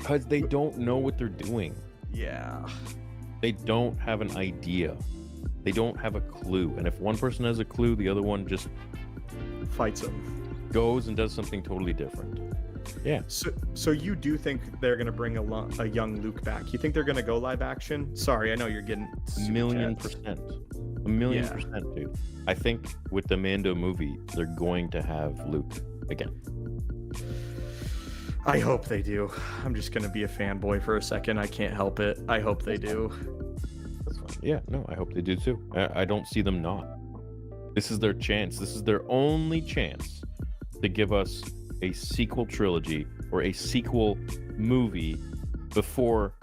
Because they don't know what they're doing. Yeah. They don't have an idea. They don't have a clue. And if one person has a clue, the other one just Fights him. goes and does something totally different. Yeah. So you do think they're gonna bring a young Luke back? You think they're gonna go live action? Sorry, I know you're getting A million percent. A million percent, dude. I think with the Mando movie, they're going to have Luke again. I hope they do. I'm just gonna be a fanboy for a second. I can't help it. I hope they do. That's fine. Yeah, no, I hope they do too. I don't see them not. This is their chance. This is their only chance to give us a sequel trilogy or a sequel movie before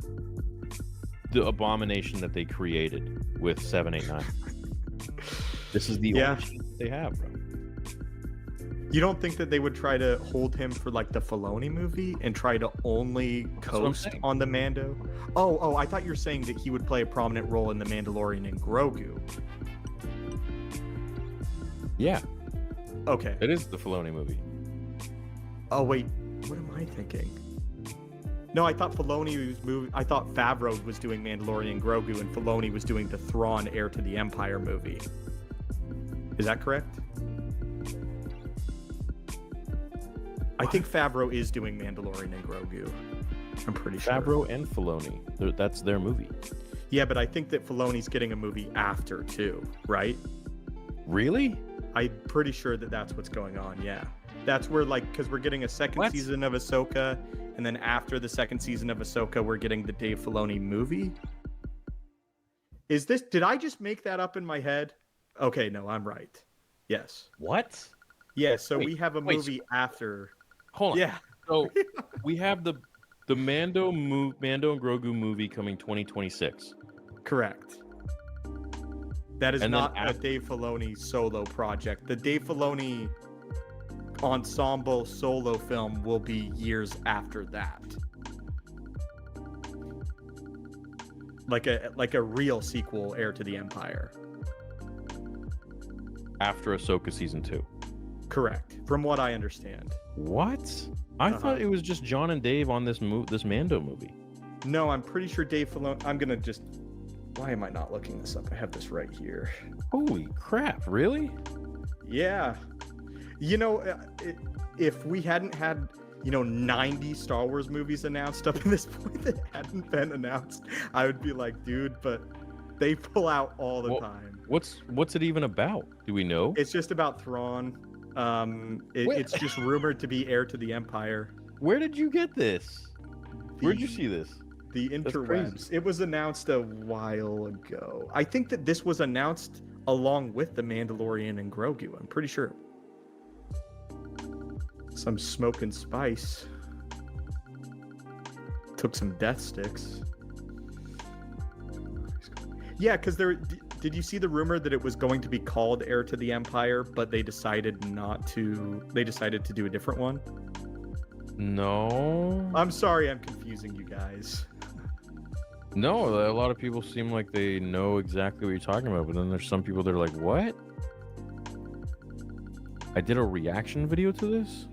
the abomination that they created with 789. This is the only chance they have, bro. You don't think that they would try to hold him for like the Filoni movie and try to only coast on the Mando? Oh, I thought you were saying that he would play a prominent role in The Mandalorian and Grogu. Yeah. Okay. It is the Filoni movie. Oh wait, what am I thinking? No, I thought Filoni was moving. I thought Favreau was doing Mandalorian and Grogu, and Filoni was doing the Thrawn Heir to the Empire movie. Is that correct? I think Favreau is doing Mandalorian and Grogu. I'm pretty sure. Favreau and Filoni. That's their movie. Yeah, but I think that Filoni's getting a movie after too, right? Really? I'm pretty sure that that's what's going on. Yeah, that's where because we're getting a second season of Ahsoka, and then after the second season of Ahsoka, we're getting the Dave Filoni movie. Did I just make that up in my head? Okay, no, I'm right. Yes. What? Yeah, so we have a movie after. Hold on. Yeah. So we have the Mando and Grogu movie coming 2026. Correct. That is not a Dave Filoni solo project. The Dave Filoni ensemble solo film will be years after that. Like a real sequel, Heir to the Empire. After Ahsoka season 2. Correct. From what I understand. What? I thought it was just John and Dave on this Mando movie. No, I'm pretty sure Dave Filoni. I'm gonna just. Why am I not looking this up? I have this right here. Holy crap! Really? Yeah. You know, if we hadn't had 90 Star Wars movies announced up to this point that hadn't been announced, I would be like, dude, but they pull out all the time. What's it even about? Do we know? It's just about Thrawn. It's just rumored to be Heir to the Empire. Where did you get this? Where'd you see this? The interwebs. It was announced a while ago. I think that this was announced along with The Mandalorian and Grogu. I'm pretty sure. Some smoke and spice. Took some death sticks. Yeah, because did you see the rumor that it was going to be called Heir to the Empire, but they decided not to? They decided to do a different one? No. I'm sorry I'm confusing you guys. No, a lot of people seem like they know exactly what you're talking about, but then there's some people that are like, what? I did a reaction video to this?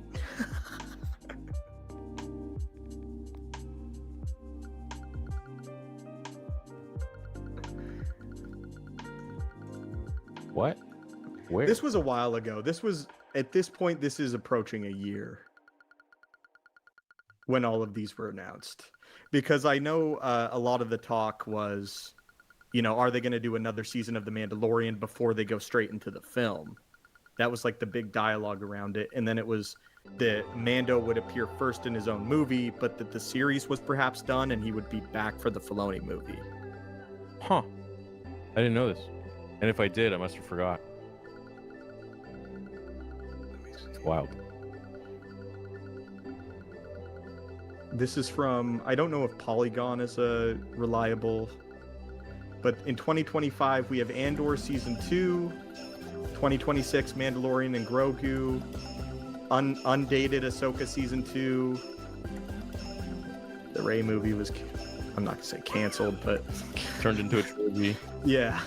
What? Where? This was a while ago. At this point, this is approaching a year when all of these were announced. Because I know a lot of the talk was, are they going to do another season of The Mandalorian before they go straight into the film? That was like the big dialogue around it. And then it was that Mando would appear first in his own movie, but that the series was perhaps done and he would be back for the Filoni movie. Huh. I didn't know this. And if I did, I must have forgot. It's wild. This is from, I don't know if Polygon is a reliable, but in 2025 we have Andor Season 2, 2026 Mandalorian and Grogu, undated Ahsoka Season 2. The Rey movie was, I'm not going to say canceled, but... Turned into a trilogy. Yeah.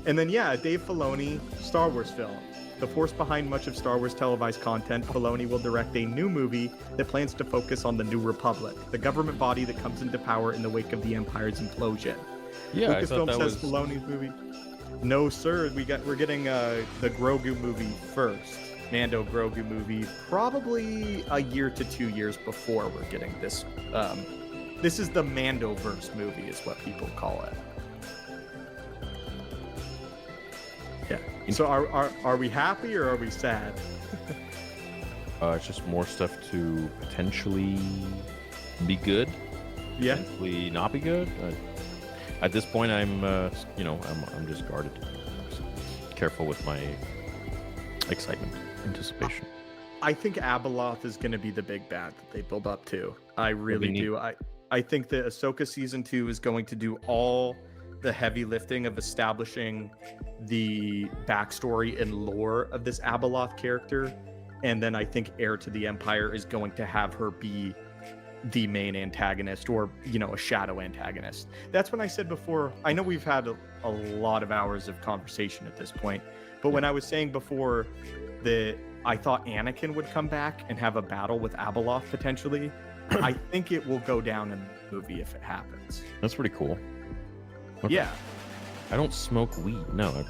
And then, Dave Filoni, Star Wars film. The force behind much of Star Wars televised content, Filoni will direct a new movie that plans to focus on the New Republic, the government body that comes into power in the wake of the Empire's implosion. Yeah, I thought Lucasfilm that says was. Filoni's movie. No, sir. We're getting the Grogu movie first. Mando Grogu movie, probably a year to 2 years before we're getting this. This is the Mandoverse movie, is what people call it. Yeah. So are we happy or are we sad? It's just more stuff to potentially be good, Yeah. potentially not be good. At this point, I'm just guarded. Careful with my excitement, anticipation. I think Abeloth is going to be the big bad that they build up to. I really do. I think that Ahsoka season 2 is going to do all the heavy lifting of establishing the backstory and lore of this Abeloth character, and then I think Heir to the Empire is going to have her be the main antagonist, or a shadow antagonist. That's when I said before, I know we've had a lot of hours of conversation at this point, but when I was saying before that I thought Anakin would come back and have a battle with Abeloth potentially, I think it will go down in the movie if it happens. That's pretty cool. Okay. Yeah. I don't smoke weed. No,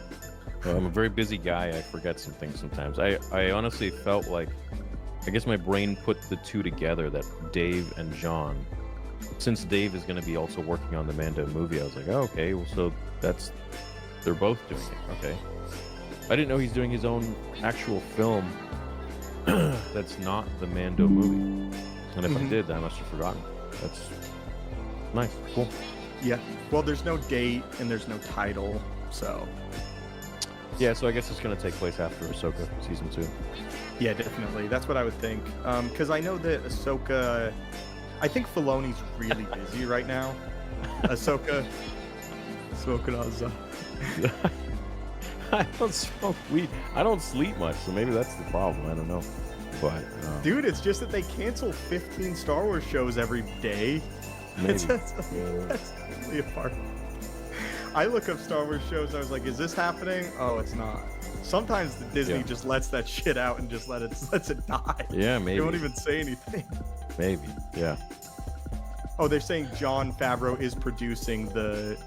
I'm a very busy guy. I forget some things sometimes. I honestly felt like, I guess my brain put the two together, that Dave and John, since Dave is going to be also working on the Mando movie, I was like, oh, okay, well, so they're both doing it. Okay. I didn't know he's doing his own actual film that's not the Mando movie. And if I did, I must have forgotten. That's nice. Cool. Yeah. Well, there's no date and there's no title, so. Yeah, so I guess it's going to take place after Ahsoka season 2. Yeah, definitely. That's what I would think. Because I know that Ahsoka, I think Filoni's really busy right now. Ahsoka, smoking on I don't smoke weed. I don't sleep much, so maybe that's the problem. I don't know. But dude, it's just that they cancel 15 Star Wars shows every day. maybe. That's really a part. I look up Star Wars shows. I was like, is this happening? Oh, it's not. Sometimes the Disney just lets that shit out and just lets it die. Yeah, maybe. They won't even say anything. Maybe. Yeah. Oh, they're saying Jon Favreau is producing the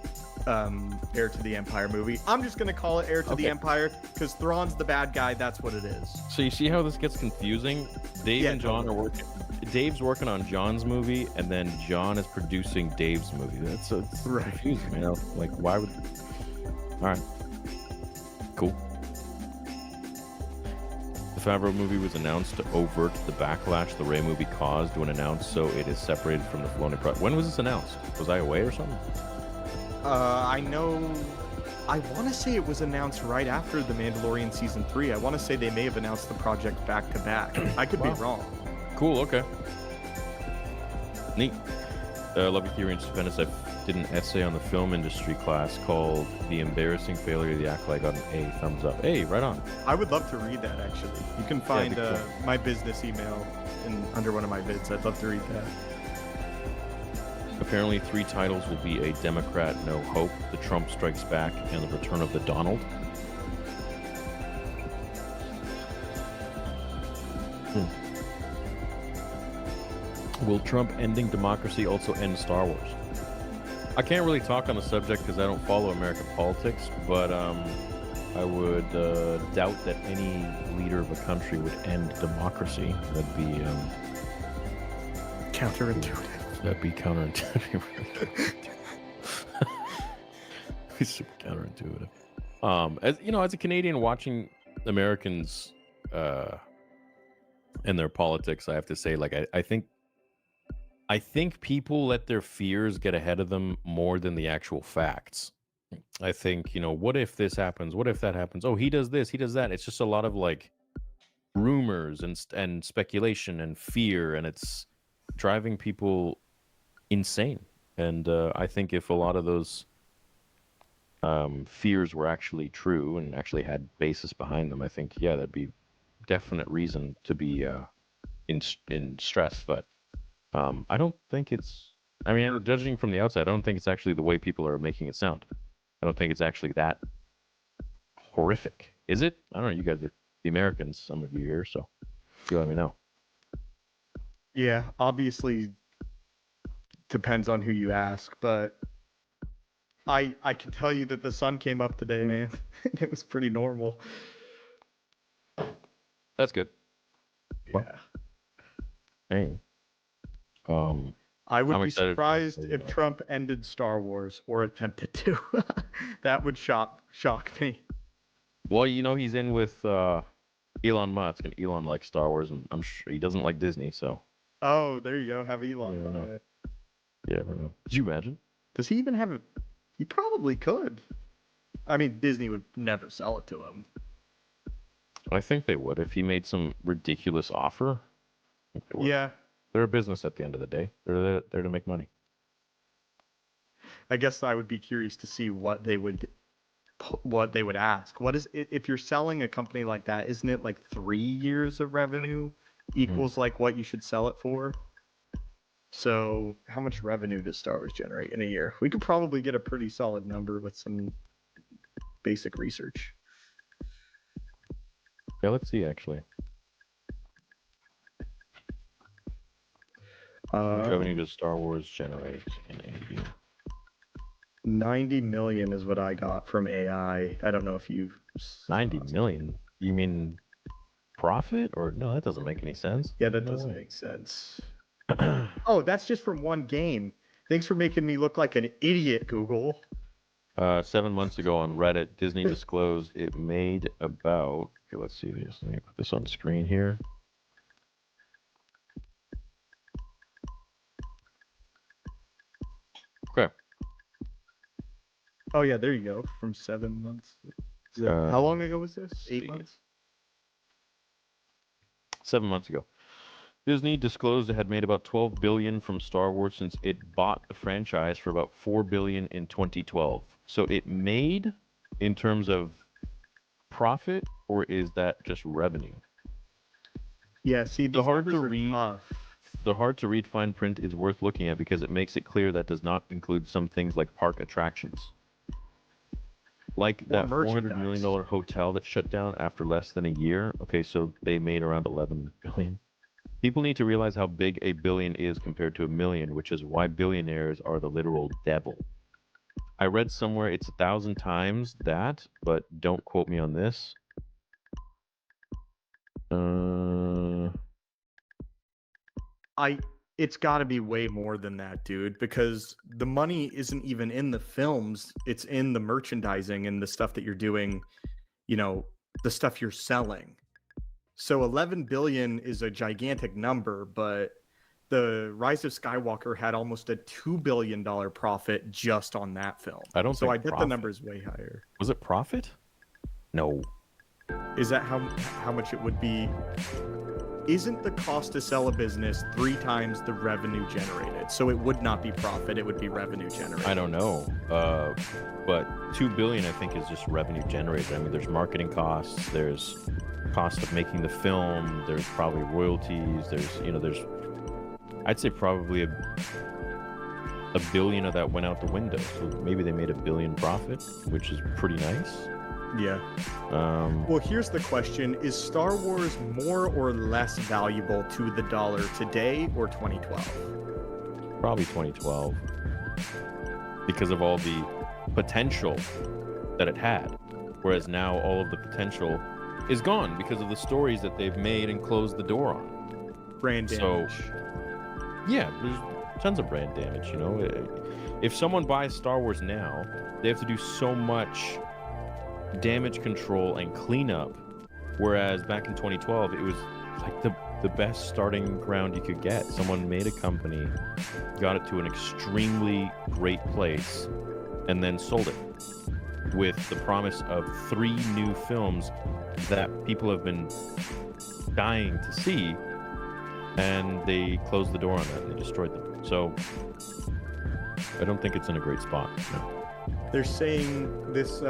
Heir to the Empire movie. I'm just gonna call it Heir to the Empire because Thrawn's the bad guy. That's what it is. So you see how this gets confusing? Dave and John are working. Dave's working on John's movie, and then John is producing Dave's movie. That's Right. confusing, Like, why would? All right. Cool. The Favreau movie was announced to overt the backlash the Rey movie caused when announced, so it is separated from the Filoni project. When was this announced? Was I away or something? I know. I want to say it was announced right after The Mandalorian season 3. I want to say they may have announced the project back to back. I could be wrong. Cool. Okay. Neat. Love your theory and stupendous. I did an essay on the film industry class called "The Embarrassing Failure of the Acolyte." Got an A, thumbs up. Hey, right on. I would love to read that, actually. You can find cool. my business email under one of my vids. I'd love to read that. Apparently, 3 titles will be A Democrat, No Hope, The Trump Strikes Back, and The Return of the Donald. Will Trump ending democracy also end Star Wars? I can't really talk on the subject because I don't follow American politics, but I would doubt that any leader of a country would end democracy. That'd be Counterintuitive. That'd be counterintuitive. It's super counterintuitive. As a Canadian watching Americans and their politics, I have to say, like, I think people let their fears get ahead of them more than the actual facts. I think, what if this happens? What if that happens? Oh, he does this, he does that. It's just a lot of like rumors and speculation and fear, and it's driving people insane. And I think if a lot of those fears were actually true and actually had basis behind them, I think, that'd be definite reason to be in stress. But I don't think it's, judging from the outside, I don't think it's actually the way people are making it sound. I don't think it's actually that horrific. Is it? I don't know. You guys are the Americans some of you here, so you let me know. Yeah, obviously depends on who you ask, but I can tell you that the sun came up today, man. It was pretty normal. That's good. Well, Yeah. hey, um, I would I'm be excited. surprised if Trump ended Star Wars or attempted to. That would shock me. Well, he's in with Elon Musk, and Elon likes Star Wars, and I'm sure he doesn't like Disney, so Oh, there you go. Have yeah, I Elon don't buy know. it. Yeah, I don't know. Could you imagine? Does he even have a? He probably could. I mean, Disney would never sell it to him. I think they would if he made some ridiculous offer. I think they would. Yeah, They're a business at the end of the day. They're there to make money. I guess I would be curious to see what they would ask. What is if you're selling a company like that? Isn't it like 3 years of revenue Mhm. equals like what you should sell it for? So how much revenue does Star Wars generate in a year? We could probably get a pretty solid number with some basic research. Yeah, let's see actually. How much revenue does Star Wars generate in a year? 90 million is what I got from AI. I don't know if you 90 million? You mean profit? Or no, that doesn't make any sense. Yeah, that No doesn't way. make sense. Oh, that's just from one game. Thanks for making me look like an idiot, Google. 7 months ago on Reddit, Disney disclosed it made about. Okay, let's see this. Let me put this on screen here. Okay. Oh yeah, there you go. From 7 months. How long ago was this? 8 months? 7 months ago. Disney disclosed it had made about 12 billion from Star Wars since it bought the franchise for about 4 billion in 2012. So it made in terms of profit, or is that just revenue? Yeah, see, The these hard to numbers are read tough. the hard to read fine print is worth looking at because it makes it clear that does not include some things like park attractions. Like Or that $400 million merchandise. hotel that shut down after less than a year. Okay, so they made around 11 billion. People need to realize how big a billion is compared to a million, which is why billionaires are the literal devil. I read somewhere it's 1,000 times that, but don't quote me on this. Uh, It's got to be way more than that, dude, because the money isn't even in the films. It's in the merchandising and the stuff that you're doing, you know, the stuff you're selling. So 11 billion is a gigantic number, but the Rise of Skywalker had almost a $2 billion profit just on that film. I don't So I think bet the profit. number is way higher. Was it profit? No. Is that how much it would be? Isn't the cost to sell a business 3 times the revenue generated? So it would not be profit, it would be revenue generated. I don't know. But 2 billion I think is just revenue generated. I mean, there's marketing costs, there's cost of making the film, there's probably royalties, there's I'd say probably a billion of that went out the window. So maybe they made a billion profit, which is pretty nice. Yeah. Well, here's the question. Is Star Wars more or less valuable to the dollar today or 2012? Probably 2012. Because of all the potential that it had. Whereas now all of the potential is gone because of the stories that they've made and closed the door on. Brand damage. Yeah, there's tons of brand damage, you know. If someone buys Star Wars now, they have to do so much damage control and cleanup, whereas back in 2012 it was like the best starting ground you could get. Someone made a company, got it to an extremely great place, and then sold it with the promise of 3 new films that people have been dying to see, and they closed the door on that and they destroyed them. So I don't think it's in a great spot. No. They're saying this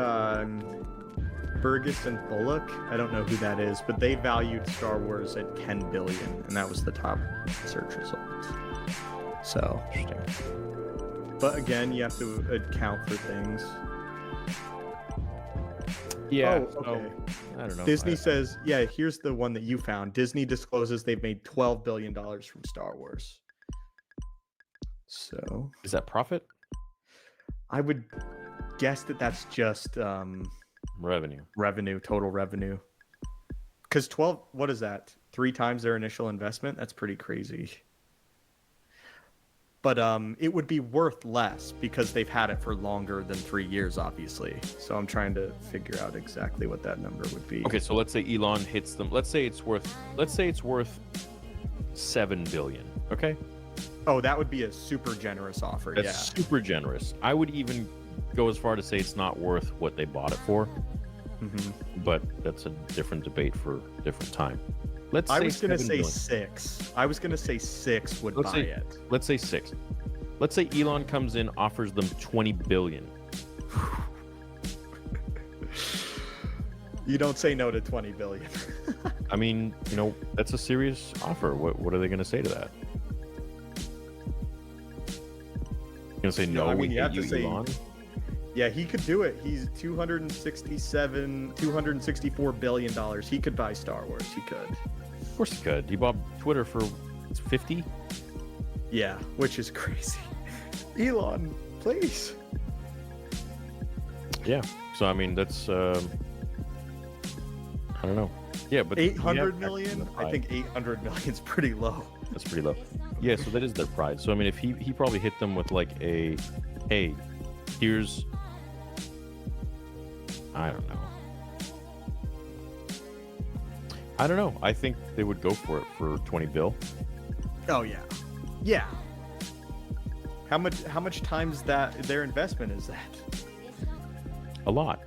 Burgess and Bullock, I don't know who that is, but they valued Star Wars at 10 billion, and that was the top search results. So interesting. But again, you have to account for things. Yeah. Oh, okay. I don't know. Disney says, yeah, here's the one that you found. Disney discloses they've made $12 billion from Star Wars. So Is that profit? I would guess that that's just Revenue. total revenue. Because 12, what is that? 3 times their initial investment? That's pretty crazy. But it would be worth less because they've had it for longer than 3 years, obviously. So I'm trying to figure out exactly what that number would be. Okay, so let's say Elon hits them. Let's say it's worth $7 billion. Okay. Oh, that would be a super generous offer. That's super generous. I would even go as far to say it's not worth what they bought it for. But that's a different debate for a different time. I was going to say 6. I was going to say 6 would buy it. Let's say 6. Let's say Elon comes in, offers them 20 billion. You don't say no to 20 billion. I mean, that's a serious offer. What are they going to say to that? You're going to say no? I mean, we you hate have to you, say, Elon? Yeah, he could do it. He's $264 billion. He could buy Star Wars. He could. Of course he could. He bought Twitter for 50. Yeah, which is crazy. Elon, please. Yeah. So I mean, that's I don't know. Yeah, but 800 million. I think 800 million is pretty low. That's pretty low. Yeah, so that is their pride. So I mean, if he probably hit them with like a, hey, here's, I don't know. I think they would go for it for 20 bill. Oh yeah. Yeah. How much times that their investment is that? A lot.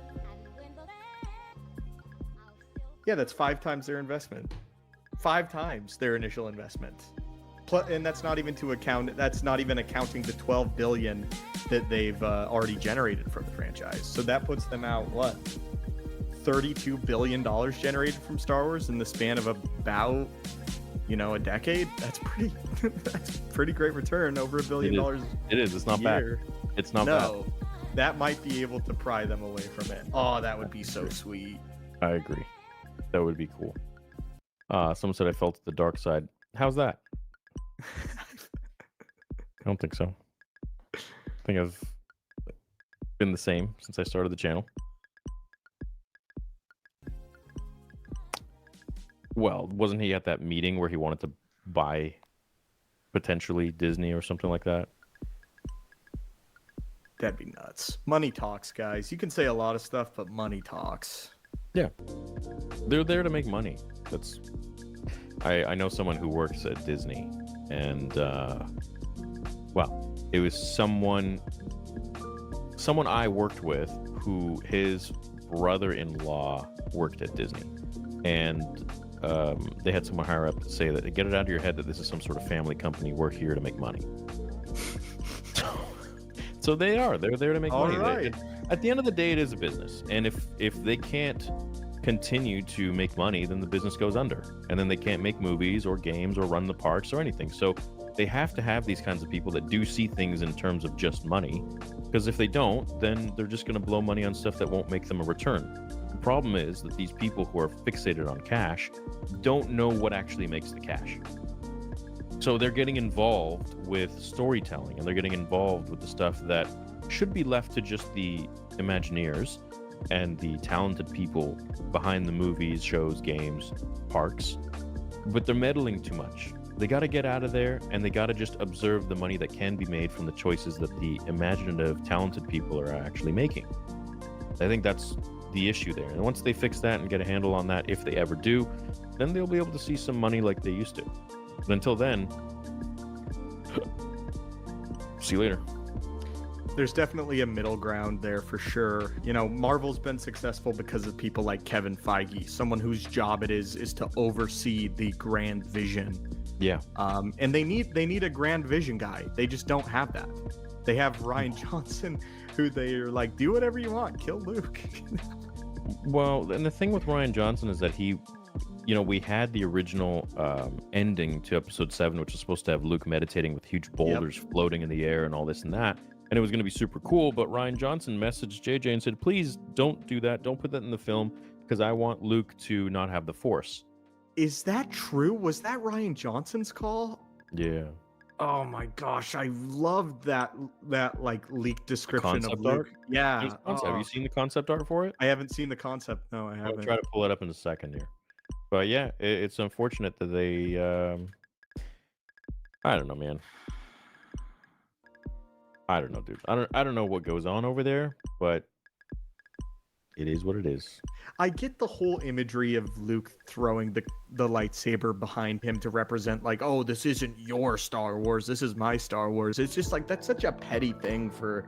Yeah, that's 5 times their investment. 5 times their initial investment. And that's not even accounting the 12 billion that they've already generated from the franchise. So that puts them out what? $32 billion generated from Star Wars in the span of about, a decade. That's pretty great return, over $1 billion. It is. It's not bad. It's not bad. No, that might be able to pry them away from it. Oh, that would be so sweet. I agree. That would be cool. Someone said I fell to the dark side. How's that? I don't think so. I think I've been the same since I started the channel. Well, wasn't he at that meeting where he wanted to buy potentially Disney or something like that? That'd be nuts. Money talks, guys. You can say a lot of stuff, but money talks. Yeah. They're there to make money. I know someone who works at Disney, and it was someone I worked with who his brother-in-law worked at Disney, and they had someone higher up to say that, get it out of your head that this is some sort of family company. We're here to make money. So they're there to make money. Right. At the end of the day, it is a business, and if they can't continue to make money, then the business goes under, and then they can't make movies or games or run the parks or anything. So they have to have these kinds of people that do see things in terms of just money, because if they don't, then they're just going to blow money on stuff that won't make them a return. The problem is that these people who are fixated on cash don't know what actually makes the cash. So they're getting involved with storytelling, and they're getting involved with the stuff that should be left to just the Imagineers and the talented people behind the movies, shows, games, parks. But they're meddling too much. They got to get out of there, and they got to just observe the money that can be made from the choices that the imaginative, talented people are actually making. I think that's the issue there. And once they fix that and get a handle on that, if they ever do, then they'll be able to see some money like they used to. But until then, see you later. There's definitely a middle ground there for sure. Marvel's been successful because of people like Kevin Feige, someone whose job it is to oversee the grand vision. Yeah. And they need a grand vision guy. They just don't have that. They have Rian Johnson, who they're like, do whatever you want, kill Luke. Well, and the thing with Rian Johnson is that he, we had the original ending to episode 7, which was supposed to have Luke meditating with huge boulders floating in the air and all this and that. and it was going to be super cool. But Ryan Johnson messaged JJ and said, "Please don't do that. Don't put that in the film because I want Luke to not have the Force." Is that true? Was that Ryan Johnson's call? Yeah. Oh my gosh, I loved that like leaked description of Concept Luke. art? Yeah. Have you seen the concept art for it? I haven't seen the concept. No, I I'll haven't. try to pull it up in a second here. But yeah, it's unfortunate that they. I don't know, man. I don't know, dude. I don't know what goes on over there, but it is what it is. I get the whole imagery of Luke throwing the lightsaber behind him to represent like, oh, this isn't your Star Wars, this is my Star Wars. It's just like that's such a petty thing for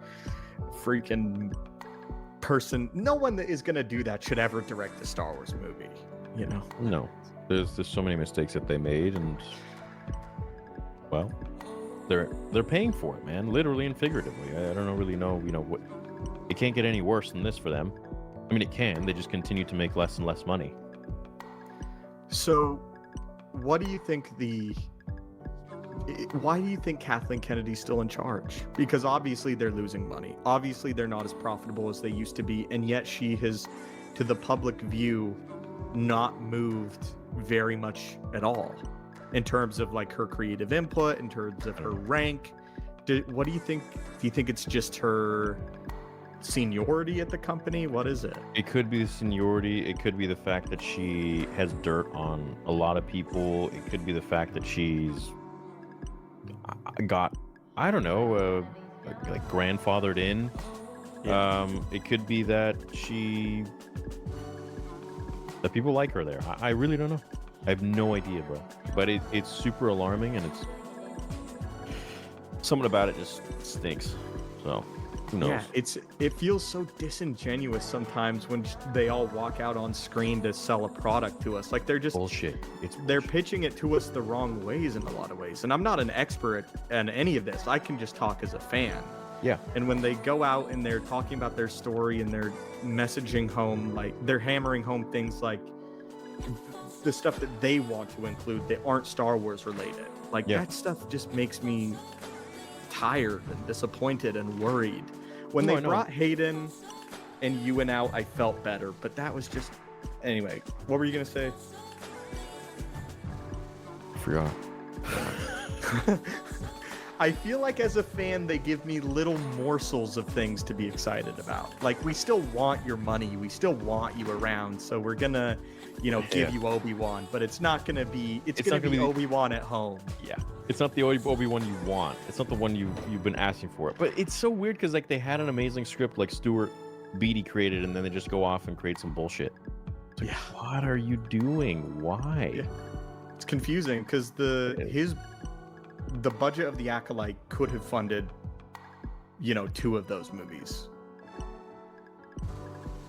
freaking person. No one that is gonna do that should ever direct a Star Wars movie, you know? No, there's so many mistakes that they made, and well, they're paying for it, man, literally and figuratively. I don't really know, what. It can't get any worse than this for them. I mean, it can. They just continue to make less and less money. So, what do you think why do you think Kathleen Kennedy's still in charge? Because obviously they're losing money. Obviously they're not as profitable as they used to be, and yet she has, to the public view, not moved very much at all in terms of like her creative input, in terms of her rank. What do you think? Do you think it's just her seniority at the company? What is it? It could be the seniority. It could be the fact that she has dirt on a lot of people. It could be the fact that she's got, I don't know, like grandfathered in. Yeah. It could be that that people like her there. I really don't know. I have no idea, bro. But it's super alarming, and it's something about it just stinks. So who knows? Yeah, it feels so disingenuous sometimes when they all walk out on screen to sell a product to us. Like they're just Bullshit. They're pitching it to us the wrong ways in a lot of ways. And I'm not an expert in any of this. I can just talk as a fan. Yeah. And when they go out and they're talking about their story and they're messaging home, like they're hammering home things like the stuff that they want to include that aren't Star Wars related. Like that stuff just makes me tired and disappointed and worried. When they brought Hayden and Ewan out, I felt better, but that was just anyway. What were you gonna say? I forgot. I feel like as a fan, they give me little morsels of things to be excited about. Like, we still want your money, we still want you around, so we're gonna, give you Obi-Wan, but it's not gonna be. It's gonna be Obi-Wan at home. Yeah. It's not the Obi-Wan you want. It's not the one you've been asking for. But it's so weird because like they had an amazing script like Stuart Beatty created, and then they just go off and create some bullshit. It's like, what are you doing? Why? Yeah. It's confusing because the budget of the Acolyte could have funded, 2 of those movies.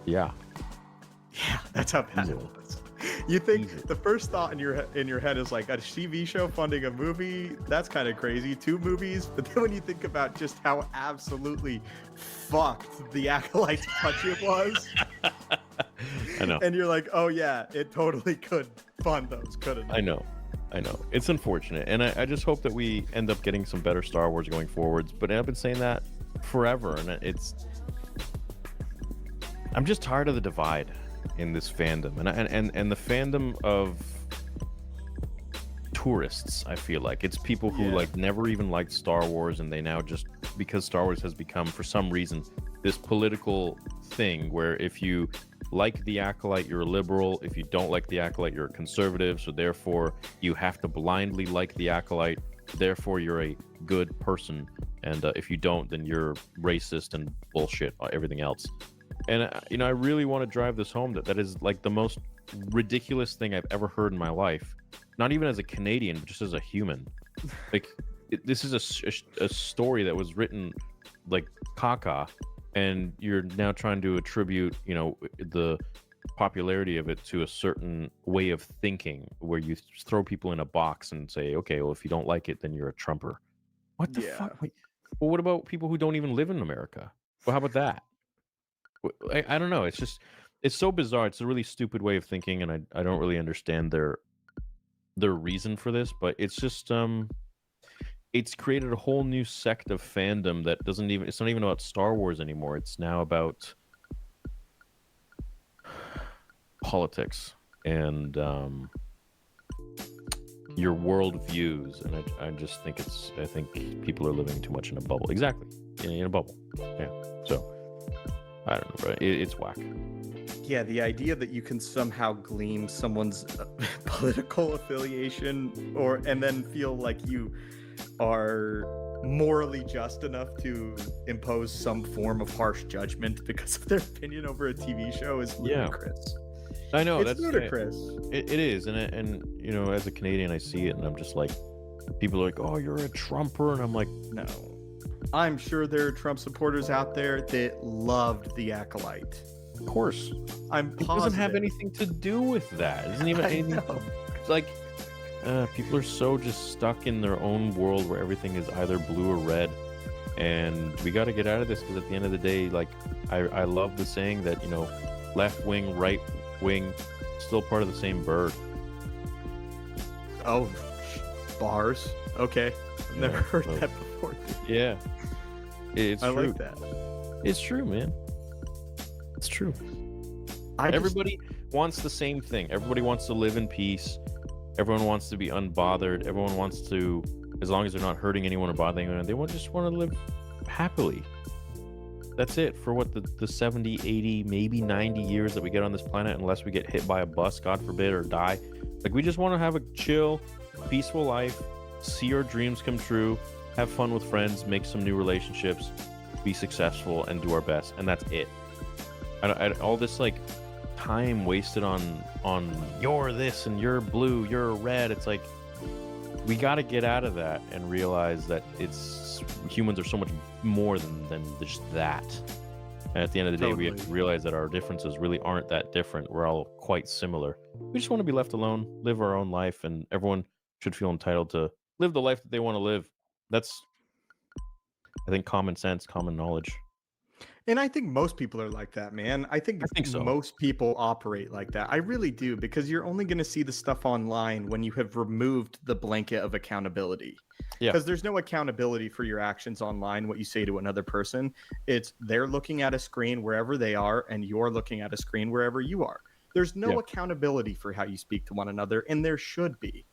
Yeah. Yeah, that's how bad it was. You think the first thought in your head is like a TV show funding a movie? That's kind of crazy. 2 movies, but then when you think about just how absolutely fucked the Acolyte's budget was, I know. And you're like, oh yeah, it totally could fund those, couldn't it? I know. It's unfortunate, and I just hope that we end up getting some better Star Wars going forwards. But I've been saying that forever, and I'm just tired of the divide in this fandom, and the fandom of tourists. I feel like it's people who like never even liked Star Wars, and they now just, because Star Wars has become for some reason this political thing where if you like the Acolyte, you're a liberal. If you don't like the Acolyte, you're a conservative. So therefore you have to blindly like the Acolyte, therefore you're a good person, and if you don't, then you're racist and bullshit, everything else. And I really want to drive this home that is like the most ridiculous thing I've ever heard in my life, not even as a Canadian, but just as a human. Like this is a story that was written like caca, and you're now trying to attribute the popularity of it to a certain way of thinking where you throw people in a box and say, okay, well, if you don't like it, then you're a Trumper. What the fuck? Well, what about people who don't even live in America? Well, how about that? I don't know. It's so bizarre. It's a really stupid way of thinking, and I don't really understand their reason for this. But it's just it's created a whole new sect of fandom that doesn't even, it's not even about Star Wars anymore. It's now about politics and your world views. And I just think I think people are living too much in a bubble. Exactly. In a bubble. Yeah. So I don't know, bro. It's whack. Yeah, the idea that you can somehow glean someone's political affiliation and then feel like you are morally just enough to impose some form of harsh judgment because of their opinion over a TV show is ludicrous. I know, It's ludicrous. It is, and you know, as a Canadian, I see it, and I'm just like, people are like, "Oh, you're a Trumper," and I'm like, No. I'm sure there are Trump supporters out there that loved The Acolyte. "Of course, I'm it positive. doesn't have anything to do with that. It doesn't even I anything. know. It's like people are so just stuck in their own world where everything is either blue or red, and we got to get out of this because at the end of the day, like, I love the saying that, you know, left wing, right wing, still part of the same bird. Oh, bars. Okay. I've never Yeah, heard but- that before. Yeah, it's I true. like that. It's true, man. It's true. Everybody wants the same thing. Everybody wants to live in peace. Everyone wants to be unbothered. Everyone wants to, as long as they're not hurting anyone or bothering anyone, they just want to live happily. That's it for what the 70, 80, maybe 90 years that we get on this planet, unless we get hit by a bus, God forbid, or die. Like, we just want to have a chill, peaceful life, see our dreams come true, have fun with friends, make some new relationships, be successful, and do our best. And that's it. All this, like, time wasted on you're this and you're blue, you're red. It's like, we got to get out of that and realize that humans are so much more than just that. And at the end of the day, we have to realize that our differences really aren't that different. We're all quite similar. We just want to be left alone, live our own life, and everyone should feel entitled to live the life that they want to live. That's, I think, common sense, common knowledge. And I think most people are like that, man. I think so. most people operate like that. I really do, because you're only going to see the stuff online when you have removed the blanket of accountability. Yeah. Because there's no accountability for your actions online, what you say to another person. It's they're looking at a screen wherever they are, and you're looking at a screen wherever you are. There's no accountability for how you speak to one another, and there should be.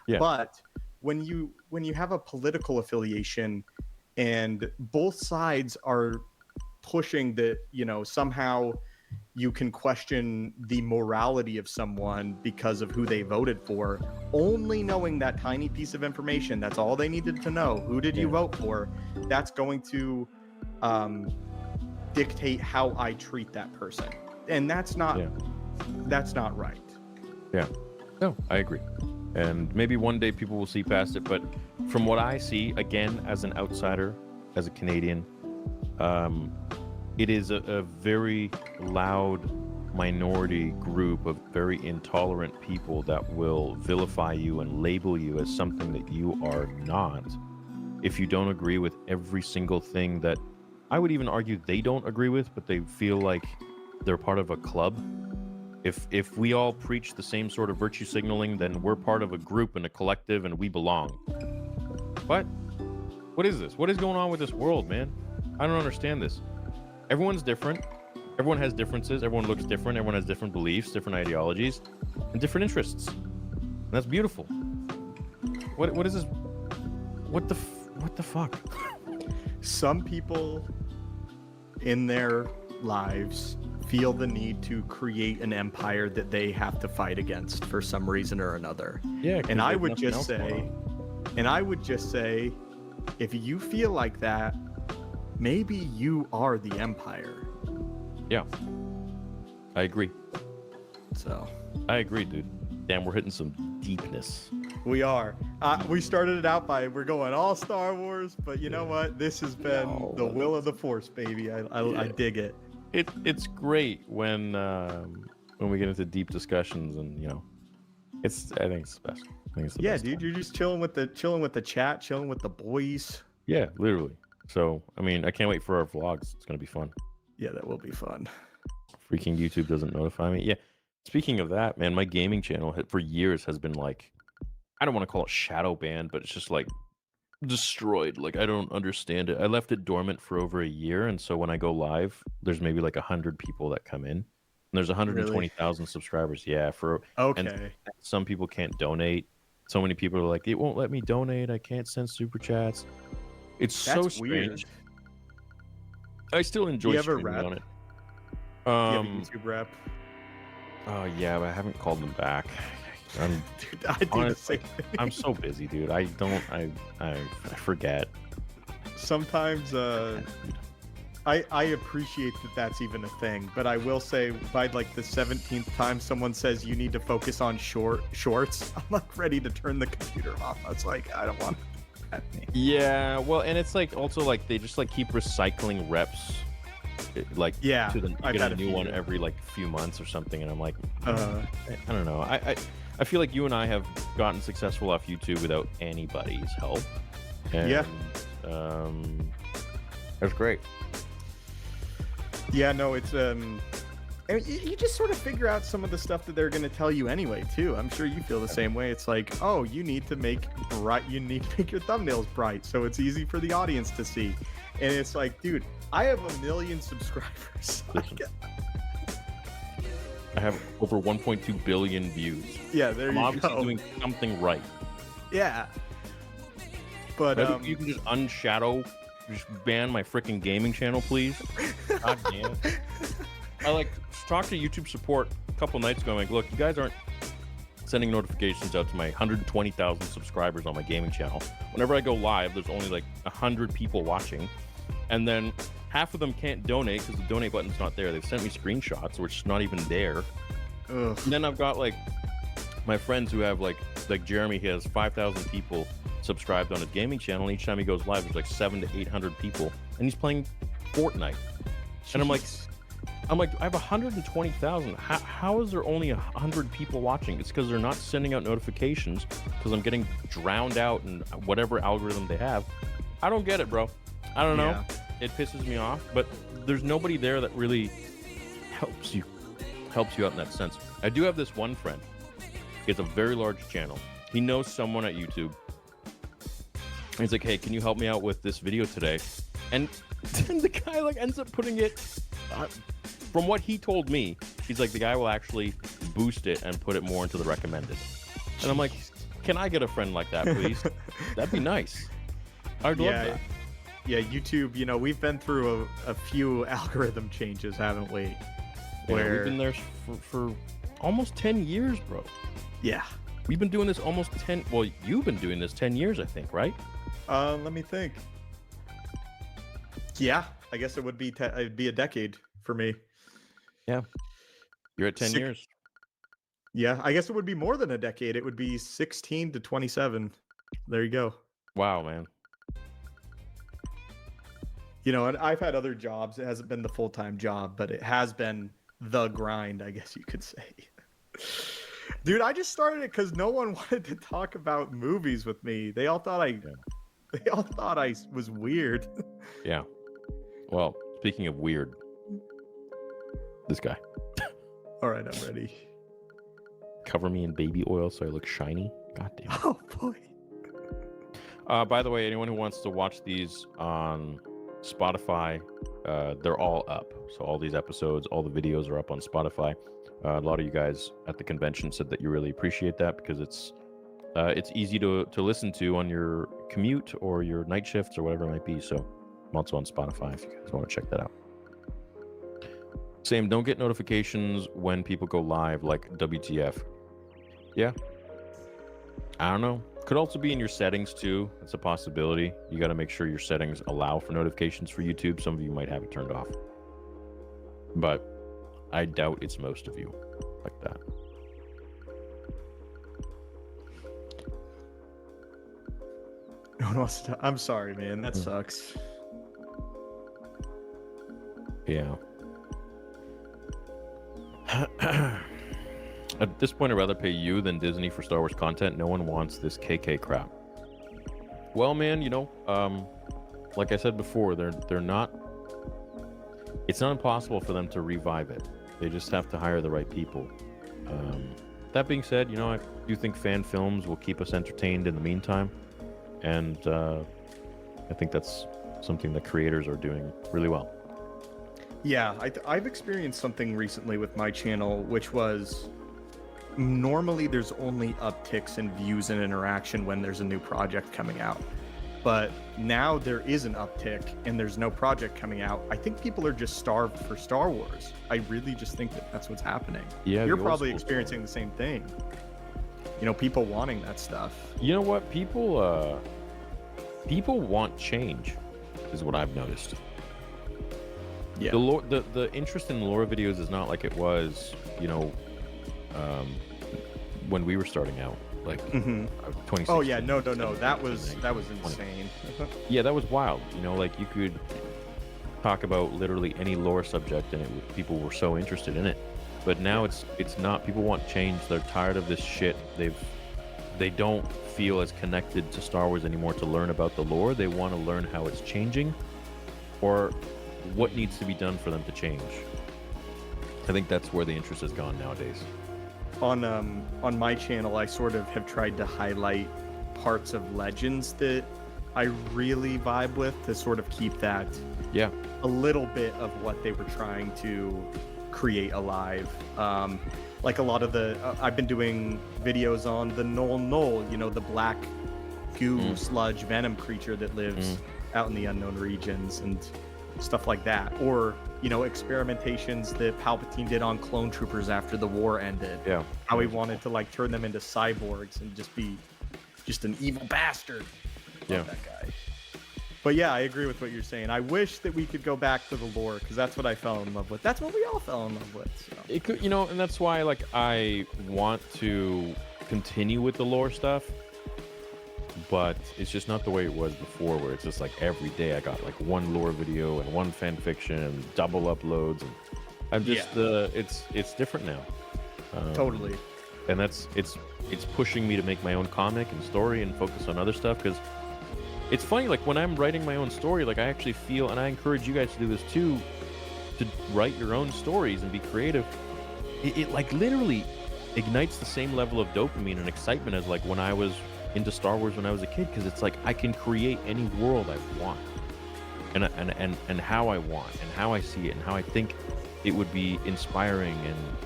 Yeah. But when you have a political affiliation and both sides are pushing that, you know, somehow you can question the morality of someone because of who they voted for, only knowing that tiny piece of information, that's all they needed to know. Who did you vote for? That's going to dictate how I treat that person. And that's not right. Yeah. No, I agree. And maybe one day people will see past it, but from what I see, again, as an outsider, as a Canadian, it is a very loud minority group of very intolerant people that will vilify you and label you as something that you are not. If you don't agree with every single thing that I would even argue they don't agree with, but they feel like they're part of a club. If we all preach the same sort of virtue signaling, then we're part of a group and a collective and we belong. What is this? What is going on with this world, man? I don't understand this. Everyone's different. Everyone has differences. Everyone looks different. Everyone has different beliefs, different ideologies, and different interests. And that's beautiful. What is this? What the fuck? Some people in their lives feel the need to create an empire that they have to fight against for some reason or another. Yeah, and I would just say, if you feel like that, maybe you are the empire. Yeah, I agree. So I agree, dude. Damn, we're hitting some deepness. We are. We started it out by we're going all Star Wars, but you know what? This has been the will of the Force, baby. I dig it. It's great when we get into deep discussions, and you know, I think it's the best. I think it's the best dude, time. you're just chilling with the chat, chilling with the boys. Yeah, literally. So I mean, I can't wait for our vlogs. It's gonna be fun. Yeah, that will be fun. Freaking YouTube doesn't notify me. Yeah. Speaking of that, man, my gaming channel for years has been like, I don't want to call it shadow banned, but it's just like destroyed. Like, I don't understand it. I left it dormant for over a year, and so when I go live, there's maybe like 100 people that come in. And there's Really? 120,000 subscribers. Yeah, and Okay. some people can't donate. So many people are like, it won't let me donate. I can't send super chats. It's so That's strange. weird. I still Do enjoy you ever streaming rep? on it. Do you have a Um, YouTube rep? oh yeah, but I haven't called them back. I'm Dude, I do the honestly, same thing. I'm so busy, dude. I forget. Sometimes I appreciate that that's even a thing, but I will say by like the 17th time someone says you need to focus on shorts, I'm like ready to turn the computer off. I was like, I don't want that. Yeah, well, and it's like also like they just like keep recycling reps, like Yeah, to the you I've get had a a new few. one every like few months or something, and I'm like, Uh, I don't know. I feel like you and I have gotten successful off YouTube without anybody's help, and Yeah. that's great. yeah, no, it's and you just sort of figure out some of the stuff that they're going to tell you anyway too. I'm sure you feel the same way. It's like, oh, you need to make your thumbnails bright so it's easy for the audience to see. And it's like, dude, I have 1 million subscribers. Listen. I have over 1.2 billion views. Yeah, there I'm you obviously go. doing something right. Yeah. But Maybe you can just unshadow, just ban my freaking gaming channel, please. God damn. I like talked to YouTube support a couple nights ago. I'm like, look, you guys aren't sending notifications out to my 120,000 subscribers on my gaming channel. Whenever I go live, there's only like 100 people watching, and then half of them can't donate because the donate button's not there. They've sent me screenshots, which is not even there. ugh. And then I've got like my friends who have like Jeremy. He has 5,000 people subscribed on his gaming channel, and each time he goes live, there's like 700 to 800 people, and he's playing Fortnite. And I'm like, I have 120,000. How is there only 100 people watching? It's because they're not sending out notifications because I'm getting drowned out in whatever algorithm they have. I don't get it, bro. I don't know. Yeah. It pisses me off, but there's nobody there that really helps you out in that sense. I do have this one friend. He has a very large channel. He knows someone at YouTube. He's like, hey, can you help me out with this video today? And then the guy like ends up putting it, from what he told me, he's like, the guy will actually boost it and put it more into the recommended. And I'm like, can I get a friend like that, please? That'd be nice. I'd love Yeah. that. Yeah, YouTube, we've been through a few algorithm changes, haven't we? Yeah, Where we've been there for almost 10 years, bro. yeah. We've been doing this almost 10. Well, you've been doing this 10 years, I think, right? Let me think. Yeah, I guess it would be it'd be a decade for me. You're at 10 Six- years. Yeah, I guess it would be more than a decade. It would be 16 to 27. There you go. Wow, man. And I've had other jobs. It hasn't been the full-time job, but it has been the grind, I guess you could say. Dude, I just started it because no one wanted to talk about movies with me. They all thought I was weird. Yeah. Well, speaking of weird, this guy. All right, I'm ready. Cover me in baby oil so I look shiny. God damn it. Oh boy. By the way, anyone who wants to watch these on Spotify, they're all up. So all these episodes, all the videos are up on Spotify. A lot of you guys at the convention said that you really appreciate that because it's easy to listen to on your commute or your night shifts or whatever it might be. So I'm also on Spotify if you guys want to check that out. Same, don't get notifications when people go live like WTF. Yeah. I don't know. Could also be in your settings too. It's a possibility. You got to make sure your settings allow for notifications for YouTube. Some of you might have it turned off. But I doubt it's most of you like that. No one wants to. I'm sorry, man. That sucks. Yeah. At this point, I'd rather pay you than Disney for Star Wars content. No one wants this KK crap. Well, man, like I said before, they're not. It's not impossible for them to revive it. They just have to hire the right people. That being said, I do think fan films will keep us entertained in the meantime. and I think that's something that creators are doing really well. Yeah, I've experienced something recently with my channel, which was normally there's only upticks in views and interaction when there's a new project coming out. But now there is an uptick and there's no project coming out. I think people are just starved for Star Wars. I really just think that that's what's happening. Yeah, You're the old probably school experiencing the same thing. You know, people wanting that stuff. You know what? People want change, is what I've noticed. Yeah. The interest in lore videos is not like it was, when we were starting out, like 2016. Oh yeah, no. That was insane. Yeah, that was wild. Like you could talk about literally any lore subject, and people were so interested in it. But now it's not. People want change. They're tired of this shit. They don't feel as connected to Star Wars anymore to learn about the lore. They want to learn how it's changing, or what needs to be done for them to change. I think that's where the interest has gone nowadays. On my channel, I sort of have tried to highlight parts of Legends that I really vibe with to sort of keep that a little bit of what they were trying to create alive. Like a lot of I've been doing videos on the Null, the black goo sludge venom creature that lives out in the unknown regions and stuff like that. Or, experimentations that Palpatine did on clone troopers after the war ended. Yeah. How he wanted to turn them into cyborgs and just be an evil bastard. Love that guy. But yeah, I agree with what you're saying. I wish that we could go back to the lore, because that's what I fell in love with. That's what we all fell in love with. So. It could, and that's why I want to continue with the lore stuff, but it's just not the way it was before, where it's just every day I got one lore video and one fan fiction and double uploads, and I'm just it's different now. Totally. And it's pushing me to make my own comic and story and focus on other stuff, because it's funny, when I'm writing my own story, I actually feel, and I encourage you guys to do this too, to write your own stories and be creative. It literally ignites the same level of dopamine and excitement as when I was into Star Wars when I was a kid, because it's I can create any world I want, and how I want, and how I see it, and how I think it would be inspiring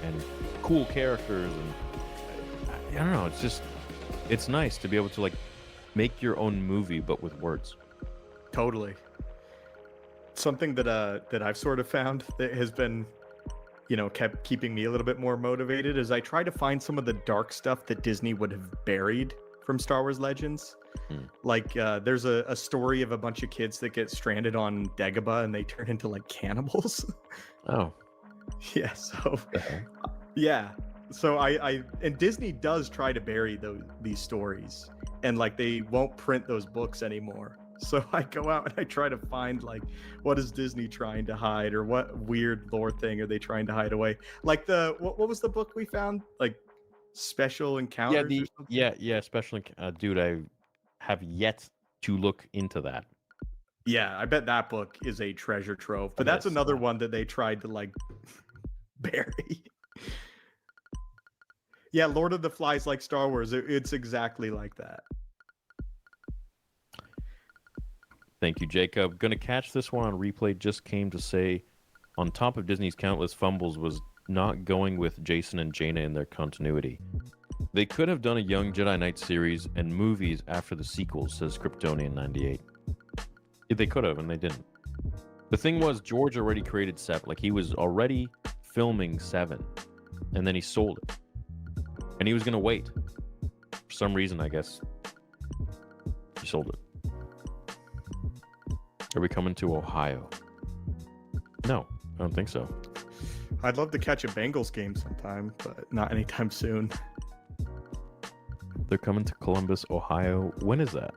and cool characters, and I don't know, it's nice to be able to make your own movie, but with words. Totally. Something that I've sort of found that has been, kept keeping me a little bit more motivated is I try to find some of the dark stuff that Disney would have buried from Star Wars Legends. There's a story of a bunch of kids that get stranded on Dagobah and they turn into cannibals. Oh. Yeah. So. Yeah. So and Disney does try to bury these stories, and they won't print those books anymore. So I go out and I try to find what is Disney trying to hide, or what weird lore thing are they trying to hide away? What was the book we found? Special Encounters? Special dude, I have yet to look into that. Yeah, I bet that book is a treasure trove. But that's another one that they tried to bury. Yeah, Lord of the Flies, like Star Wars, it's exactly like that. Thank you, Jacob. Gonna catch this one on replay. Just came to say, on top of Disney's countless fumbles, was not going with Jason and Jaina in their continuity. They could have done a Young Jedi Knight series and movies after the sequels, says Kryptonian98. They could have, and they didn't. The thing was, George already created 7. He was already filming 7, and then he sold it. And he was going to wait. For some reason, I guess, he sold it. Are we coming to Ohio? No, I don't think so. I'd love to catch a Bengals game sometime, but not anytime soon. They're coming to Columbus, Ohio. When is that?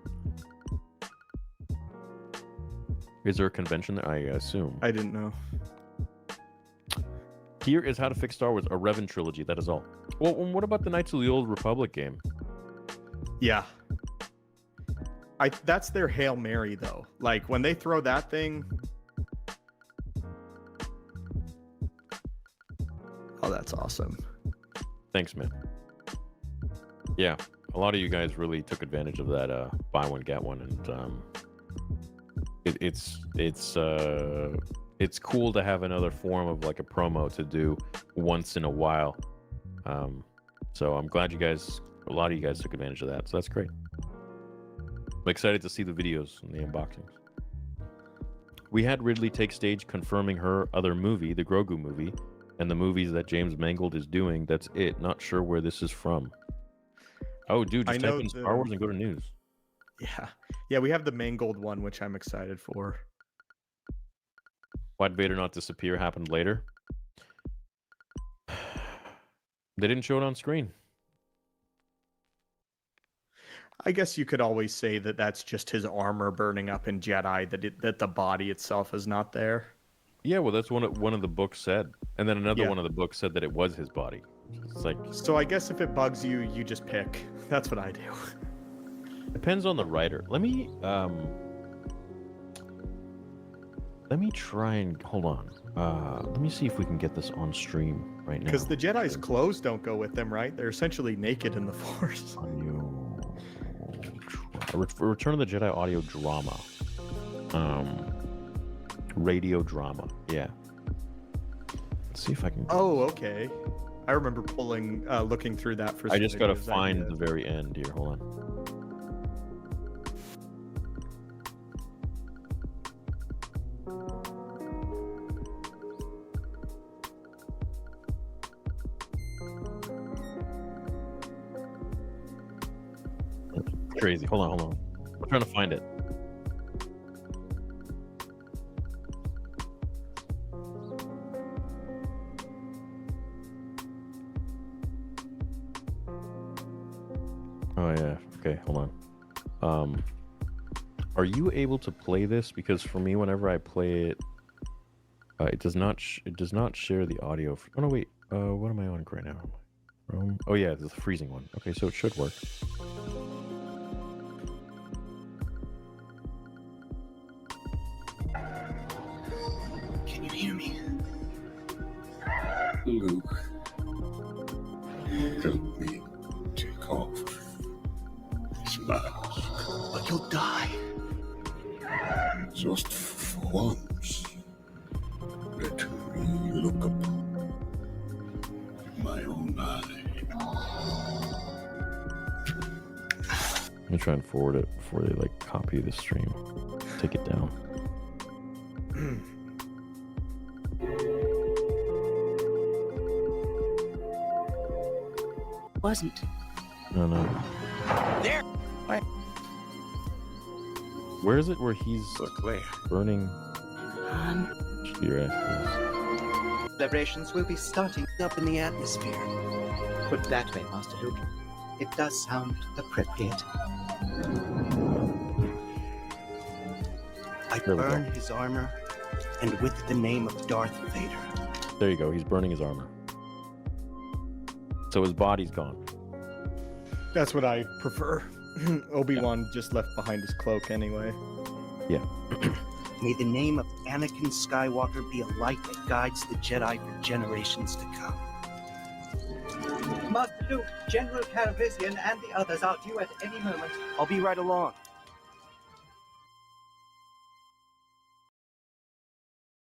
Is there a convention there? I assume. I didn't know. Here is How to Fix Star Wars, a Revan trilogy. That is all. Well, what about the Knights of the Old Republic game? Yeah. That's their Hail Mary, though. When they throw that thing... Oh, that's awesome. Thanks, man. Yeah, A lot of you guys really took advantage of that buy one get one, and it's cool to have another form of like a promo to do once in a while. So I'm glad a lot of you guys took advantage of that. So that's great. I'm excited to see the videos and the unboxings. We had Ridley take stage confirming her other movie, the Grogu movie, and the movies that James Mangold is doing. That's it. Not sure where this is from. Oh, dude, just type in Star Wars and go to news. Yeah, we have the Mangold one, which I'm excited for. Why'd Vader not disappear happened later? They didn't show it on screen. I guess you could always say that that's just his armor burning up in Jedi, that the body itself is not there. Yeah, well, that's one of the books said, and then another one of the books said that it was his body. It's like, so I guess if it bugs you, you just pick. That's what I do. Depends on the writer. Let me try and hold on. Let me see if we can get this on stream right now. Because the Jedi's clothes don't go with them, right? They're essentially naked in the Force. Return of the Jedi audio drama. Radio drama. Yeah. Let's see if I can. Oh, okay. I remember looking through that for. I just gotta find the very end here. Hold on. Crazy. Hold on. I'm trying to find it. Oh yeah. Okay, hold on. Are you able to play this? Because for me, whenever I play it, it does not share the audio. Oh no, wait. What am I on right now? Oh yeah, the freezing one. Okay, so it should work. Can you hear me? Luke, help me take off this mask. But you'll die. Just for once, let me look upon my own eye. Let me try and forward it before they like copy the stream. Take it down. Wasn't. No. There. What? Where is it where he's Where? burning? Should be your ass, Vibrations will be starting up in the atmosphere. Put that way, Master Luke. It does sound appropriate. I There we go. burn his armor, and with it the name of Darth Vader. There you go. He's burning his armor. So his body's gone. That's what I prefer. Obi-Wan just left behind his cloak anyway. Yeah. May the name of Anakin Skywalker be a light that guides the Jedi for generations to come. Master Luke, General Calrissian, and the others are due at any moment. I'll be right along.